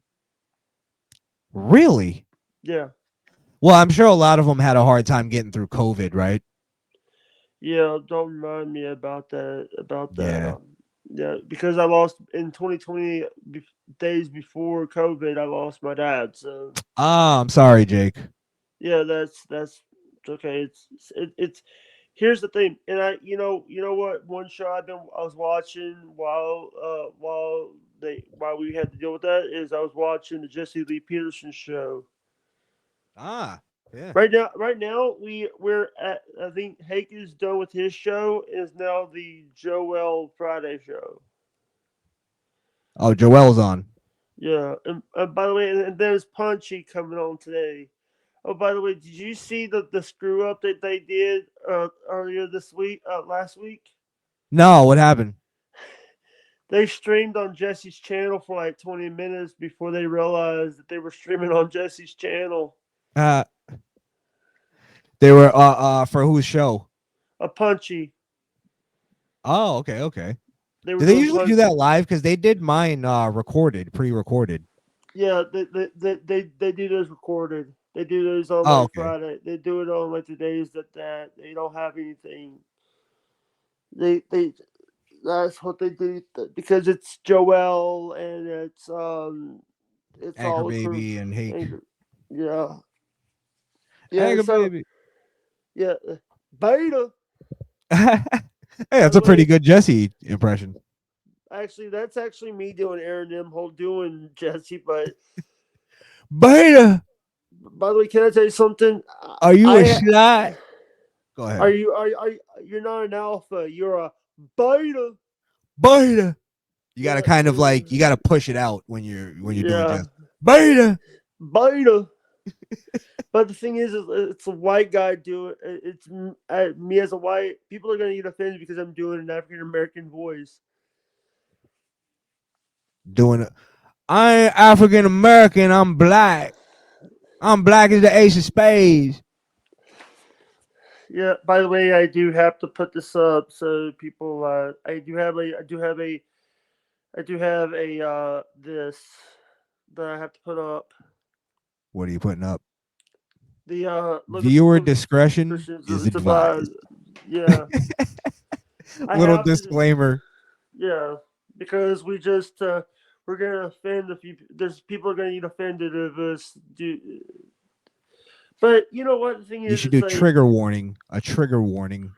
Really? Yeah, Well, I'm sure a lot of them had a hard time getting through COVID, right? yeah. Don't remind me about that. About that. Yeah. Yeah, because I lost in 2020 days before COVID. I lost my dad. So Ah, I'm sorry, Jake. yeah, that's it's okay. It's here's the thing, and you know what? One show I was watching while we had to deal with that is I was watching the Jesse Lee Peterson show. Ah, yeah. Right now we're at, I think Hake is done with his show. Is now the Joel Friday show. Oh, Joel's on. Yeah, and by the way, and there's Punchy coming on today. Oh, by the way, did you see the screw up that they did earlier this week, last week? No, what happened? They streamed on Jesse's channel for like 20 minutes before they realized that they were streaming on Jesse's channel. Uh, they were for whose show? A Punchy. Oh, okay, okay. They were Do they doing usually do punch. that live? Because they did mine recorded, pre-recorded. Yeah, they do those recorded. They do those on Oh, like okay. Friday. They do it on like the days that they don't have anything. They that's what they do because it's Joel and it's Anchor all the crew. Baby and Hake. Yeah, yeah. Anchor So Baby. yeah, Beta. Hey, By that's the a pretty way, good Jesse impression. actually, that's actually me doing Aaron Nimhold doing Jesse. But Beta, by the way, can I tell you something? are you a I slut? Go are ahead. you you're not an alpha. You're a beta. Beta. You gotta Yeah, kind of like you gotta push it out when you're doing yeah, Jesse. Beta. beta. But the thing is it's a white guy doing it's me as a white. People are gonna get offended because I'm doing an African American voice. Doing it. I ain't African American. I'm black. I'm black as the ace of spades. Yeah. By the way, I do have to put this up so people. I do have a this that I have to put up. What are you putting up? Viewer Look at discretion Christians. is It's about advised. yeah. I Little have to disclaimer. yeah because we're gonna offend a few. There's people are gonna get offended if us do. But you know what the thing You is? should It's do like trigger warning. A trigger warning.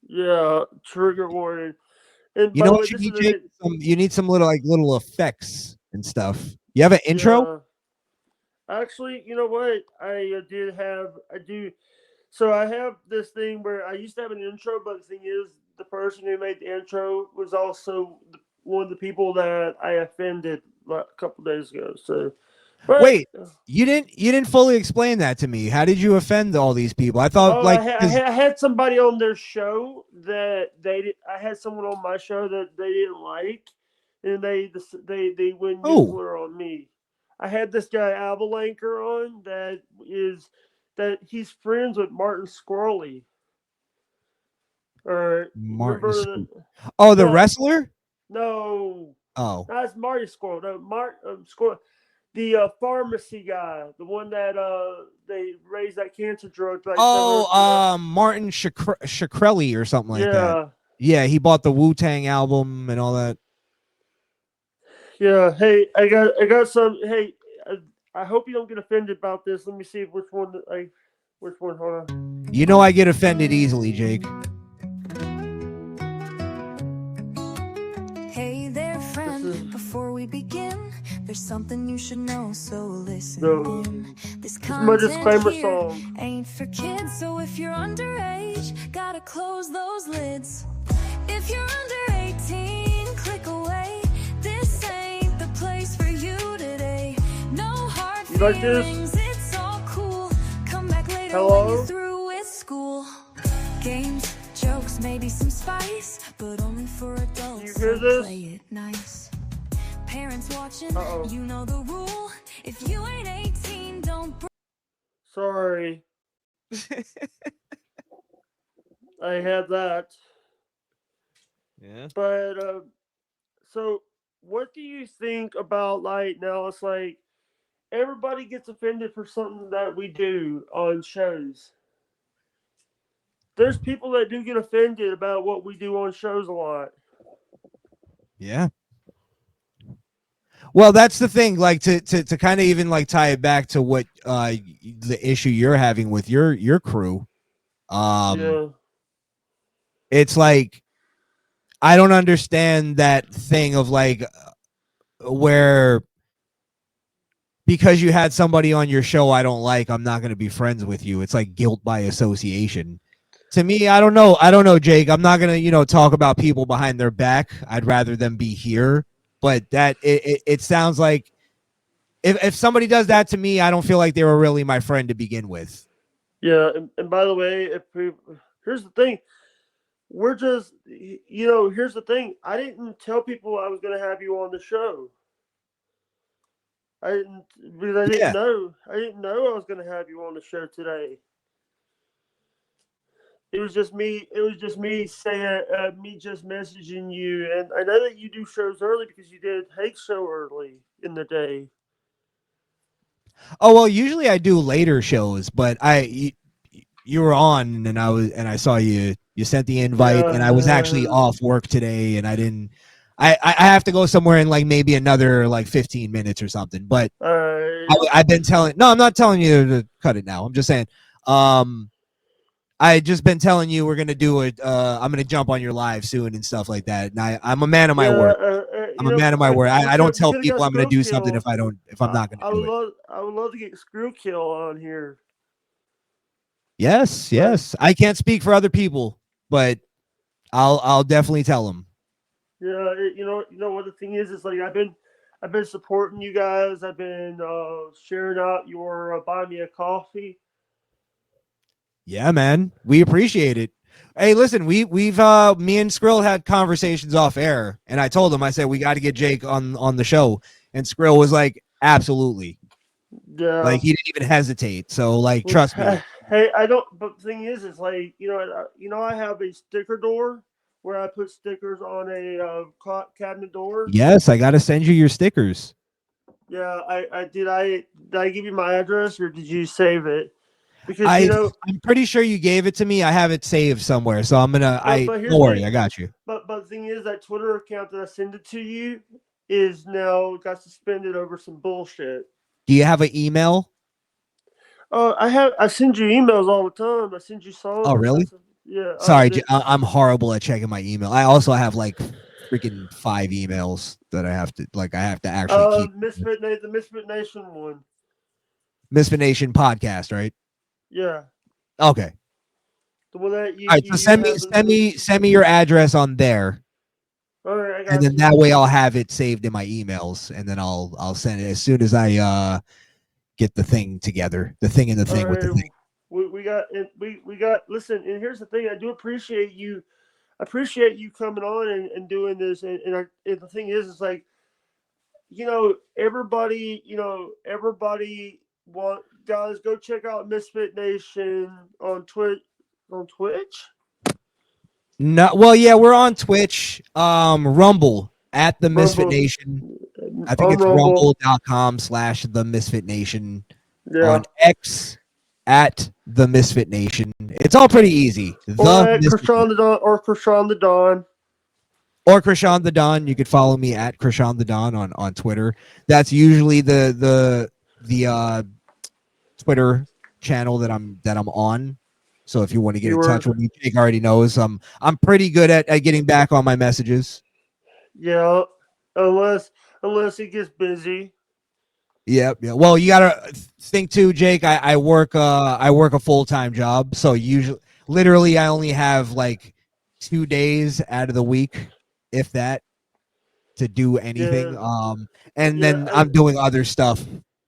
yeah, trigger warning. And You by know the way, what you this is need, the Jake? thing. You need some little effects and stuff. You have an intro? Yeah. Actually, you know what? I do. So I have this thing where I used to have an intro, but the thing is, the person who made the intro was also one of the people that I offended a couple days ago. So, but Wait, you didn't fully explain that to me. How did you offend all these people? I thought oh, I, like ha- I, because ha- I had somebody on their show that they did. I had someone on my show that they didn't like, and they went oh, nuclear on me. I had this guy Avalancher on that he's friends with Martin Squirrely. Or Martin. remember the Oh, the no wrestler. no Oh, that's Marty Squirrel. No, Squirrel. The pharmacy guy, the one that they raised that cancer drug like 700. Martin Shkreli or something like that. Yeah, Yeah, he bought the Wu Tang album and all that. yeah. Hey, I got some. Hey, I hope you don't get offended about this. Let me see which one. Hold on. You know I get offended easily, Jake. Hey there, This friend. is Before we begin, There's something you should know, so listen No, in. This this is my content disclaimer here song. ain't for kids, so if you're underage, gotta close those lids. If you're under 18, click away. This ain't the place for you today. No hard You like this? feelings, it's all cool. Come back later when you're Hello? through with school. Games, jokes, maybe some spice, but only for Do you adults, hear so this? play it nice. Parents watching, Uh-oh. you know the rule. If you ain't 18, don't Sorry. I had that. Yeah. But, so, what do you think about, like, now it's like, everybody gets offended for something that we do on shows. There's people that do get offended about what we do on shows a lot. Yeah. Well, that's the thing. Like to kind of even like tie it back to what the issue you're having with your crew. Um, Yeah. it's like I don't understand that thing of like where because you had somebody on your show I don't like, I'm not going to be friends with you. It's like guilt by association. To me, I don't know. I don't know, Jake. I'm not going to, talk about people behind their back. I'd rather them be here. But that it sounds like if somebody does that to me, I don't feel like they were really my friend to begin with. Yeah. And by the way, here's the thing. We're just, here's the thing. I didn't tell people I was going to have you on the show. I didn't, because I didn't Yeah. know. I didn't know I was going to have you on the show today. It was just me. It was just me saying, me just messaging you. And I know that you do shows early because you did Hake's show early in the day. Oh well, usually I do later shows, but you were on and I saw you sent the invite and I was actually Yeah. off work today and I didn't I have to go somewhere in like maybe another like 15 minutes or something. But All right. I've been telling no, I'm not telling you to cut it now. I'm just saying um I just been telling you we're gonna do it. I'm gonna jump on your live soon and stuff like that. And I'm a man of my Yeah. word. I'm a man of my word. I don't We tell could have got people I'm gonna Skrill do something Kill. if I'm not gonna do it. I would love to get Skrill Kill on here. Yes, But yes. I can't speak for other people, but I'll definitely tell them. yeah, you know what the thing is? It's like I've been supporting you guys. I've been sharing out your buy me a coffee. Yeah, man. We appreciate it. Hey, listen, we've me and Skrill had conversations off air, and I told him I said we got to get Jake on the show, and Skrill was like, absolutely, like Yeah. he didn't even hesitate. So like, Well, trust me. hey, I don't. But the thing is, it's like I have a sticker door where I put stickers on a cabinet door. Yes, I got to send you your stickers. Yeah, I did. Did I give you my address or did you save it? Because I I'm pretty sure you gave it to me. I have it saved somewhere, so I'm gonna. I but here's don't the worry, thing. I got you. But the thing is that Twitter account that I send it to you is now got suspended over some bullshit. Do you have an email? Oh, I send you emails all the time. I send you Oh, songs. really? Yeah. Sorry, I'm horrible at checking my email. I also have like freaking 5 emails that I have to actually keep. The Misfit Nation one. Misfit Nation podcast, right? Yeah, Okay. the one that All right. So you have. send me your address on there, All right, I and got then you. that way I'll have it saved in my emails, and then I'll send it as soon as I get the thing together, the thing in the All thing with the thing. right, we got we got. Listen, and here's the thing. I do appreciate you. I appreciate you coming on and doing this. And the thing is, it's like everybody want guys go check out Misfit Nation on Twitch. No, well, yeah, we're on Twitch, Rumble at the Misfit Rumble Nation. I think on it's Rumble. rumble.com/slash the Misfit Nation. Yeah. On X at the Misfit Nation. It's all pretty easy. Or The at Misfit Nation. Krishan the Don. Or Krishan the Don. You could follow me at Krishan the Don on Twitter. That's usually the Twitter channel that I'm on. So if you want to get You in were touch with me, Jake already knows. I'm pretty good at getting back on my messages. Yeah, unless unless he gets busy. Yep. Yeah. Well, you gotta think too, Jake. I work a full time job, so usually, literally, I only have like 2 days out of the week, if that, to do anything. Yeah, And yeah, then I'm doing other stuff,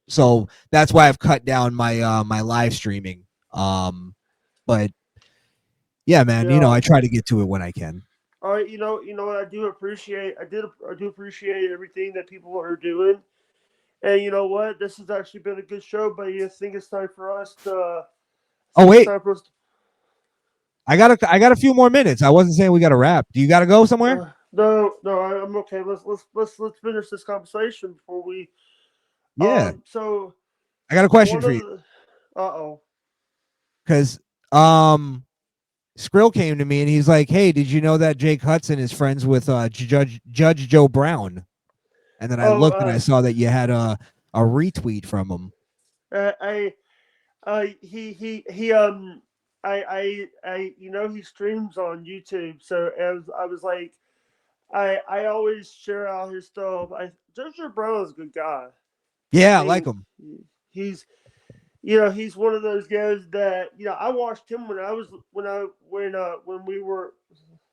so that's why I've cut down my live streaming. But yeah, man, yeah. I try to get to it when I can. All right, you know what I do appreciate. I do appreciate everything that people are doing. And you know what? This has actually been a good show, but I think it's time for us to. I Oh think it's wait, time for us. I got a few more minutes. I wasn't saying we got to wrap. Do you got to go somewhere? No, no, I'm okay. Let's finish this conversation before we. Yeah, So I got a question one for of you the. Oh. because um Skrill came to me and he's like, "Hey, did you know that Jake Hudson is friends with Judge Joe Brown?" And then I Oh. looked and I saw that you had a retweet from him. I. He. You know, he streams on YouTube. So as I was like, I always share out his stuff. Joshua Brown is a good guy. I Yeah, I like think him. he's he's one of those guys that I watched him when I was when we were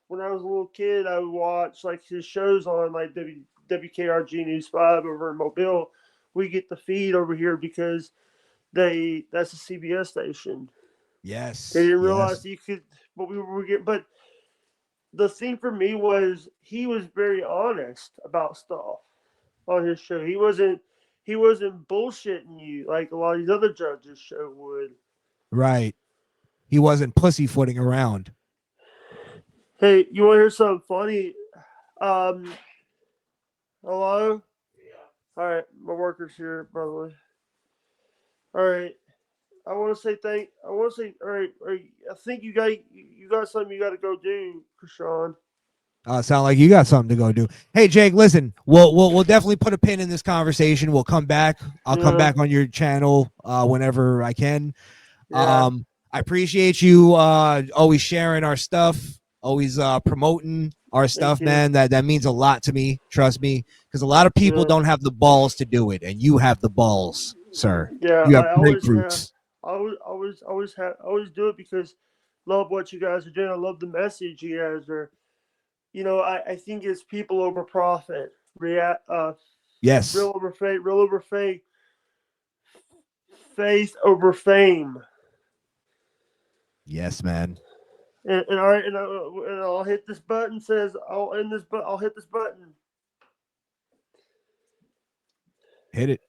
when I was a little kid. I would watch like his shows on like WKRG News 5 over in Mobile. We get the feed over here because that's a CBS station. They Yes, didn't yes, realize you could, but we were getting. But the thing for me was he was very honest about stuff on his show. He wasn't bullshitting you like a lot of these other judges show would. right. He wasn't pussyfooting around. Hey, you want to hear something funny? Um, hello. All right, my worker's here, by the way. All right, I want to say thank. I want to say all right. I think you got something you got to go do, Krishan. Sound like you got something to go do. Hey, Jake, listen, we'll definitely put a pin in this conversation. We'll come back. I'll come Yeah, back on your channel whenever I can. yeah. I appreciate you always sharing our stuff, always promoting our Thank stuff, you. man. That means a lot to me. Trust me, because a lot of people Yeah, don't have the balls to do it, and you have the balls, sir. yeah. You have I always have. grapefruits. Always do it because love what you guys are doing. I love the message you guys are. I think it's people over profit. Yes, Real over faith. Real over faith. Faith over fame. yes, man. And all right, and I'll hit this button. Says I'll end this, but I'll hit this button. Hit it.